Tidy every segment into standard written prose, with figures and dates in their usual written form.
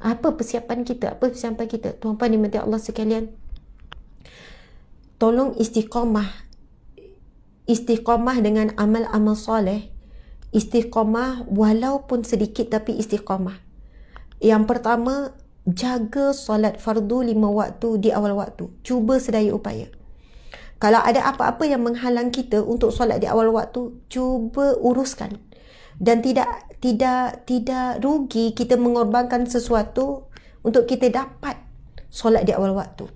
Apa persiapan kita? Apa persiapan kita? Tuan-tuan dimati Allah sekalian, tolong istiqamah. Istiqamah dengan amal-amal soleh. Istiqamah walaupun sedikit, tapi istiqamah. Yang pertama, jaga solat fardu 5 waktu di awal waktu. Cuba sedaya upaya. Kalau ada apa-apa yang menghalang kita untuk solat di awal waktu, cuba uruskan. Dan tidak rugi kita mengorbankan sesuatu untuk kita dapat solat di awal waktu.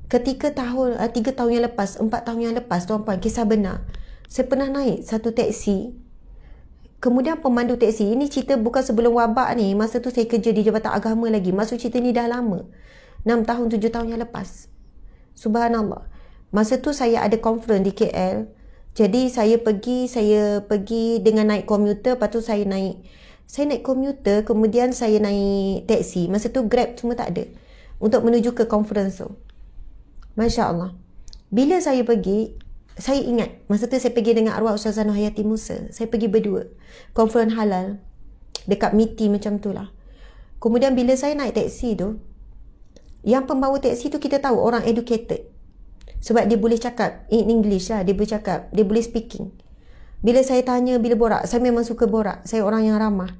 Ketika 3 tahun yang lepas, 4 tahun yang lepas, tuan-puan, kisah benar. Saya pernah naik satu teksi. Kemudian pemandu teksi, ini cerita bukan sebelum wabak ni. Masa tu saya kerja di Jabatan Agama lagi. Maksud cerita ni dah lama. 6 tahun, 7 tahun yang lepas. Subhanallah. Masa tu saya ada conference di KL. Jadi saya pergi dengan naik komuter. Lepas tu saya naik komuter, kemudian saya naik teksi. Masa tu Grab semua tak ada. Untuk menuju ke conference tu. Masya Allah. Bila saya pergi, saya ingat masa tu saya pergi dengan arwah Ustazah Nur Hayati Musa. Saya pergi berdua. Conference halal. Dekat MITI macam tu lah. Kemudian bila saya naik teksi tu, yang pembawa teksi tu kita tahu orang educated. Sebab dia boleh cakap in English lah. Dia boleh cakap. Dia boleh speaking. Bila saya tanya, bila borak, saya memang suka borak. Saya orang yang ramah.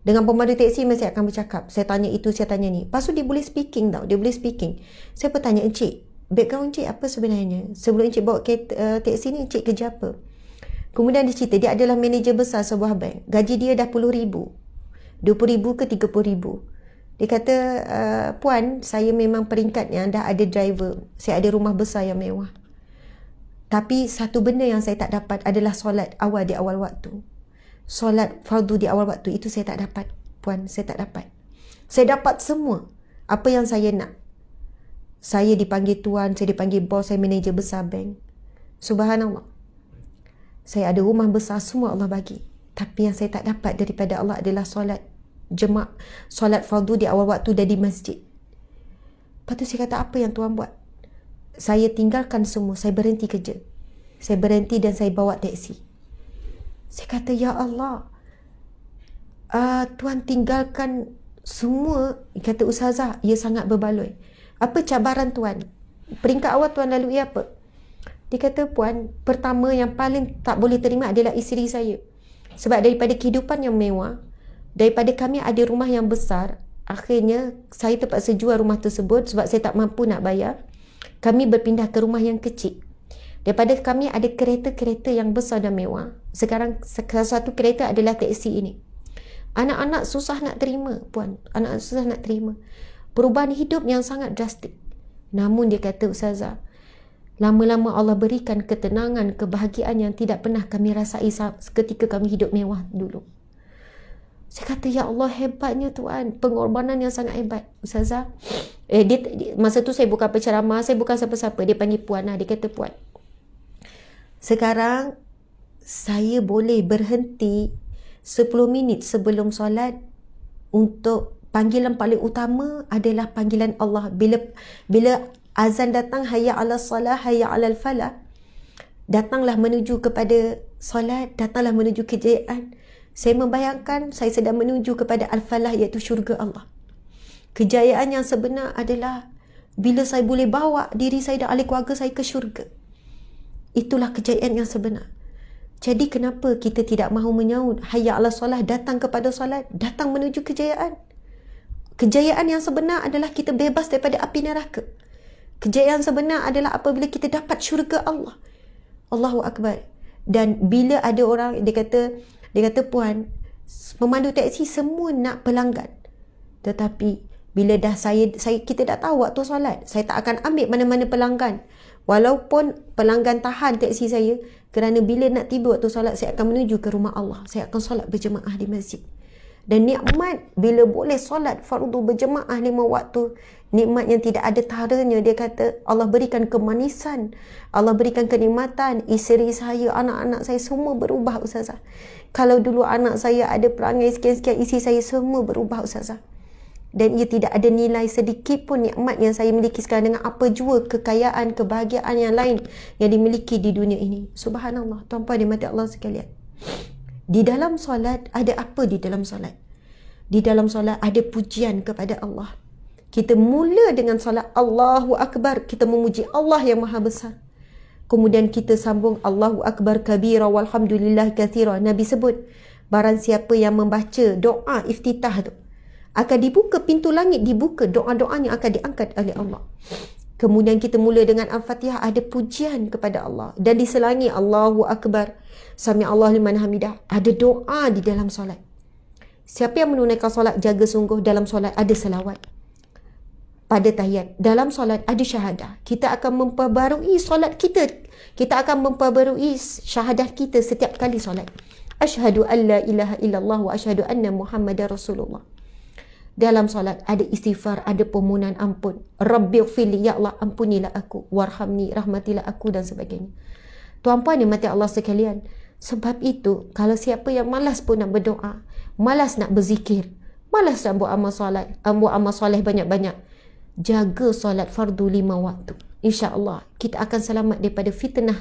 Dengan pemandu teksi mesti akan bercakap. Saya tanya itu, saya tanya ni. Lepas tu dia boleh speaking tau. Dia boleh speaking. Saya bertanya, Encik, background Encik apa sebenarnya? Sebelum Encik bawa teksi ni, Encik kerja apa? Kemudian dia cerita, dia adalah manager besar sebuah bank. Gaji dia dah RM10,000. RM20,000 ke RM30,000. Dia kata, Puan, saya memang peringkat yang dah ada driver. Saya ada rumah besar yang mewah. Tapi satu benda yang saya tak dapat adalah solat awal di awal waktu. Solat fardu di awal waktu itu saya tak dapat. Puan, saya tak dapat. Saya dapat semua apa yang saya nak. Saya dipanggil tuan, saya dipanggil bos, saya manager besar bank. Subhanallah. Saya ada rumah besar, semua Allah bagi. Tapi yang saya tak dapat daripada Allah adalah solat jemaah, solat fardu di awal waktu dan di masjid. Lepas tu saya kata, apa yang tuan buat? Saya tinggalkan semua, saya berhenti kerja. Saya berhenti dan saya bawa teksi. Saya kata, ya Allah, tuan tinggalkan semua. Kata Ustazah, ia sangat berbaloi. Apa cabaran tuan? Peringkat awal tuan lalui apa? Dia kata, Puan, pertama yang paling tak boleh terima adalah isteri saya. Sebab daripada kehidupan yang mewah, daripada kami ada rumah yang besar, akhirnya saya terpaksa jual rumah tersebut sebab saya tak mampu nak bayar. Kami berpindah ke rumah yang kecil. Daripada kami ada kereta-kereta yang besar dan mewah. Sekarang salah satu kereta adalah teksi ini. Anak-anak susah nak terima, Puan. Anak-anak susah nak terima. Perubahan hidup yang sangat drastik. Namun dia kata, Ustazah, lama-lama Allah berikan ketenangan, kebahagiaan yang tidak pernah kami rasai ketika kami hidup mewah dulu. Saya kata, ya Allah, hebatnya Tuan. Pengorbanan yang sangat hebat. Ustazah, masa tu saya bukan penceramah, saya bukan siapa-siapa. Dia panggil Puan lah. Dia kata, Puan, sekarang saya boleh berhenti 10 minit sebelum solat untuk panggilan paling utama adalah panggilan Allah. Bila azan datang, hayya ala salah, hayya ala falah, datanglah menuju kepada solat, datanglah menuju kejayaan. Saya membayangkan saya sedang menuju kepada al-falah, iaitu syurga Allah. Kejayaan yang sebenar adalah bila saya boleh bawa diri saya dan ahli keluarga saya ke syurga. Itulah kejayaan yang sebenar. Jadi kenapa kita tidak mahu menyahut hayya ala solah, datang kepada solat, datang menuju kejayaan? Kejayaan yang sebenar adalah kita bebas daripada api neraka. Kejayaan sebenar adalah apabila kita dapat syurga Allah. Allahu Akbar. Dan bila ada orang, dia kata, Puan, pemandu teksi semua nak pelanggan. Tetapi bila dah kita dah tahu waktu solat, saya tak akan ambil mana-mana pelanggan. Walaupun pelanggan tahan teksi saya, kerana bila nak tiba waktu solat, saya akan menuju ke rumah Allah. Saya akan solat berjemaah di masjid. Dan nikmat bila boleh solat fardu berjemaah 5 waktu, nikmat yang tidak ada taranya. Dia kata, Allah berikan kemanisan, Allah berikan kenikmatan. Isteri saya, anak-anak saya semua berubah, Ustazah. Kalau dulu anak saya ada perangai sekian-sekian, isteri saya semua berubah, Ustazah. Dan ia tidak ada nilai sedikit pun nikmat yang saya miliki sekarang dengan apa jua kekayaan, kebahagiaan yang lain yang dimiliki di dunia ini. Subhanallah, tuan-puan dimati Allah sekalian. Di dalam solat, ada apa di dalam solat? Di dalam solat ada pujian kepada Allah. Kita mula dengan solat Allahu Akbar, kita memuji Allah yang Maha Besar. Kemudian kita sambung Allahu Akbar kabira walhamdulillah katsira. Nabi sebut, barang siapa yang membaca doa iftitah tu, akan dibuka pintu langit, dibuka, doa-doanya akan diangkat oleh Allah. Kemudian kita mula dengan Al-Fatihah, ada pujian kepada Allah. Dan diselangi Allahu Akbar, Sami Allah liman hamidah. Ada doa di dalam solat. Siapa yang menunaikan solat, jaga sungguh. Dalam solat ada selawat. Pada tahiyat, dalam solat ada syahadah. Kita akan memperbarui solat kita. Kita akan memperbarui syahadah kita setiap kali solat. Asyhadu an la ilaha illallah wa asyhadu anna Muhammadar Rasulullah. Dalam solat ada istighfar, ada permohonan ampun. Rabbighfirli, ya Allah ampunilah aku, warhamni, rahmatilah aku dan sebagainya. Tuan-puan dan mati Allah sekalian, sebab itu kalau siapa yang malas pun nak berdoa, malas nak berzikir, malas nak buat amal soleh banyak-banyak, jaga solat fardu 5 waktu. InsyaAllah kita akan selamat daripada fitnah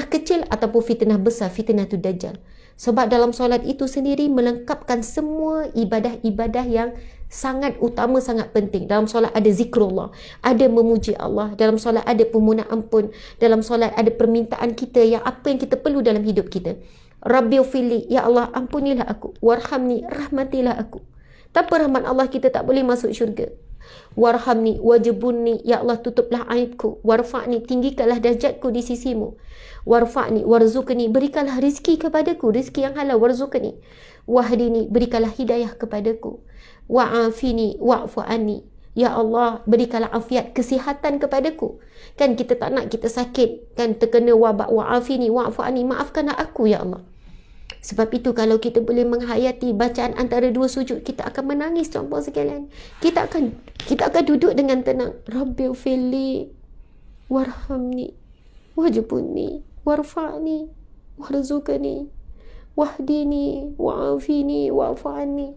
kecil ataupun fitnah besar, fitnah tu Dajjal. Sebab dalam solat itu sendiri melengkapkan semua ibadah-ibadah yang sangat utama, sangat penting. Dalam solat ada zikrullah, ada memuji Allah. Dalam solat ada permohonan ampun. Dalam solat ada permintaan kita yang apa yang kita perlu dalam hidup kita. Rabbighfirli, ya Allah ampunilah aku, warhamni, rahmatilah aku. Tanpa rahmat Allah kita tak boleh masuk syurga. Warhamni wajibunni, ya Allah tutuplah aibku. Warfa'ni, tinggikanlah darjatku di sisimu. Warfa'ni warzuqni, berikanlah rizki kepadaku, rizki yang halal. Warzuqni wahdini, berikanlah hidayah kepadaku. Wa'afini wa'fu anni, ya Allah berikanlah afiat, kesihatan kepadaku. Kan kita tak nak kita sakit, kan terkena wabak. Wa'afini wa'fu anni, maafkanlah aku ya Allah. Sebab itu kalau kita boleh menghayati bacaan antara 2 sujud, kita akan menangis tuan-puan sekalian. Kita akan duduk dengan tenang. Rabbighfirli warhamni wajibunni warfa'ni warzuqni wahdini wa'afini wa'fu anni.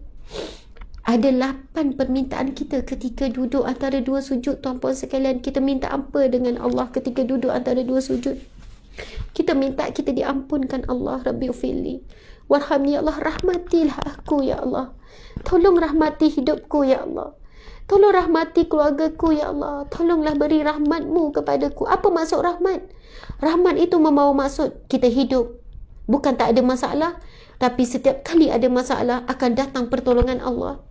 Ada 8 permintaan kita ketika duduk antara 2 sujud tuan-puan sekalian. Kita minta apa dengan Allah ketika duduk antara 2 sujud? Kita minta kita diampunkan Allah. Rabbighfirli warhamni, ya Allah rahmatilah aku ya Allah. Tolong rahmati hidupku ya Allah. Tolong rahmati keluargaku ya Allah. Tolonglah beri rahmatmu kepadaku. Apa maksud rahmat? Rahmat itu membawa maksud kita hidup bukan tak ada masalah, tapi setiap kali ada masalah akan datang pertolongan Allah.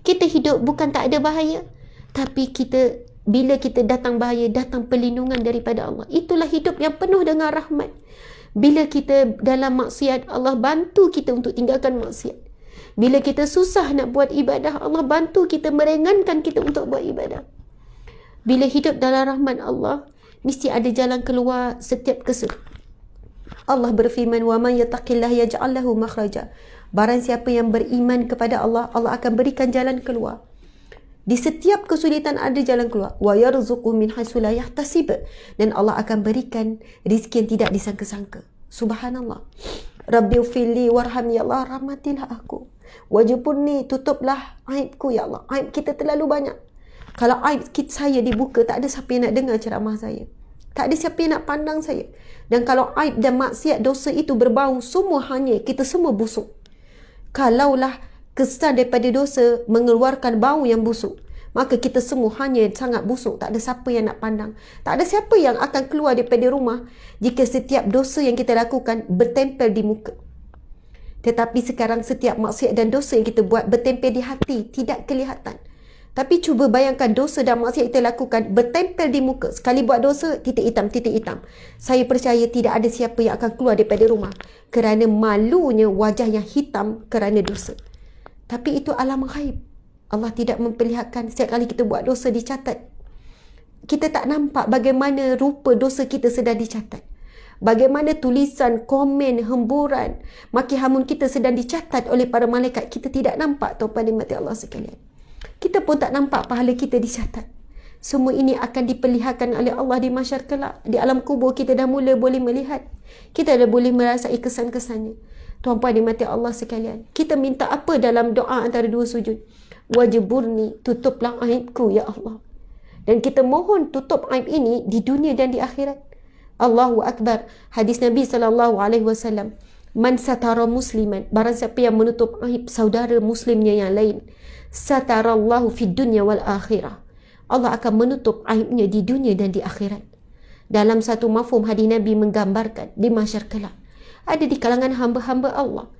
Kita hidup bukan tak ada bahaya, tapi bila kita datang bahaya, datang perlindungan daripada Allah. Itulah hidup yang penuh dengan rahmat. Bila kita dalam maksiat, Allah bantu kita untuk tinggalkan maksiat. Bila kita susah nak buat ibadah, Allah bantu kita, meringankan kita untuk buat ibadah. Bila hidup dalam rahmat Allah, mesti ada jalan keluar setiap kesulitan. Allah berfirman, wa man yattaqillaha yaj'al lahu makhraja. Barang siapa yang beriman kepada Allah, Allah akan berikan jalan keluar. Di setiap kesulitan ada jalan keluar. Wa yarzuqhu min haitsu la yahtasib. Dan Allah akan berikan rizki yang tidak disangka-sangka. Subhanallah. Rabbighfirli warhamni, ya Allah rahmatilah aku. Wajibunni, tutuplah aibku ya Allah. Aib kita terlalu banyak. Kalau aib saya dibuka, tak ada siapa yang nak dengar ceramah saya. Tak ada siapa yang nak pandang saya. Dan kalau aib dan maksiat dosa itu berbau, semua hanya kita semua busuk. Kalaulah kesan daripada dosa mengeluarkan bau yang busuk, maka kita semua hanya sangat busuk. Tak ada siapa yang nak pandang. Tak ada siapa yang akan keluar daripada rumah jika setiap dosa yang kita lakukan bertempel di muka. Tetapi sekarang setiap maksiat dan dosa yang kita buat bertempel di hati, tidak kelihatan. Tapi cuba bayangkan dosa dan maksiat kita lakukan bertempel di muka. Sekali buat dosa, titik hitam, titik hitam. Saya percaya tidak ada siapa yang akan keluar daripada rumah kerana malunya wajah yang hitam kerana dosa. Tapi itu alam ghaib. Allah tidak memperlihatkan. Setiap kali kita buat dosa dicatat. Kita tak nampak bagaimana rupa dosa kita sedang dicatat. Bagaimana tulisan, komen, hemburan, maki hamun kita sedang dicatat oleh para malaikat. Kita tidak nampak, tuan-tuan dan mati Allah sekalian. Kita pun tak nampak pahala kita dicatat. Semua ini akan diperlihatkan oleh Allah di mahsyar kelak. Di alam kubur kita dah mula boleh melihat. Kita dah boleh merasai kesan-kesannya. Tuan-puan dimati Allah sekalian, kita minta apa dalam doa antara 2 sujud? Wajiburni, tutuplah aibku ya Allah. Dan kita mohon tutup aib ini di dunia dan di akhirat. Allahu Akbar. Hadis Nabi SAW, Man satara musliman, barang siapa yang menutup aib saudara muslimnya yang lain, satarallahu fid dunya wal akhirah, Allah akan menutup aibnya di dunia dan di akhirat. Dalam satu mafhum hadis Nabi menggambarkan di mahsyar kelak, ada di kalangan hamba-hamba Allah,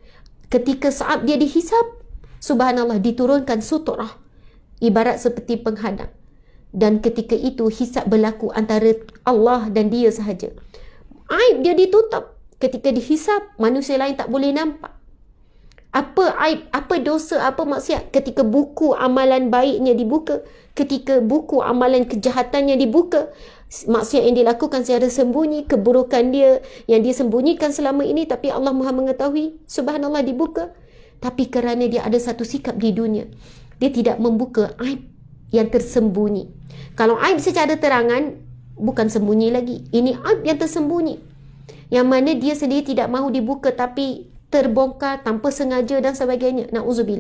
ketika saat dia dihisab, subhanallah, diturunkan suturah ibarat seperti penghadang, dan ketika itu hisab berlaku antara Allah dan dia sahaja. Aib dia ditutup. Ketika dihisab, manusia lain tak boleh nampak. Apa aib, apa dosa, apa maksiat, ketika buku amalan baiknya dibuka, ketika buku amalan kejahatannya dibuka, maksiat yang dilakukan secara sembunyi, keburukan dia yang dia sembunyikan selama ini, tapi Allah Maha mengetahui, subhanallah, dibuka. Tapi kerana dia ada satu sikap di dunia, dia tidak membuka aib yang tersembunyi. Kalau aib secara terangan, bukan sembunyi lagi. Ini aib yang tersembunyi, yang mana dia sendiri tidak mahu dibuka tapi terbongkar tanpa sengaja dan sebagainya. Na'udzubillah.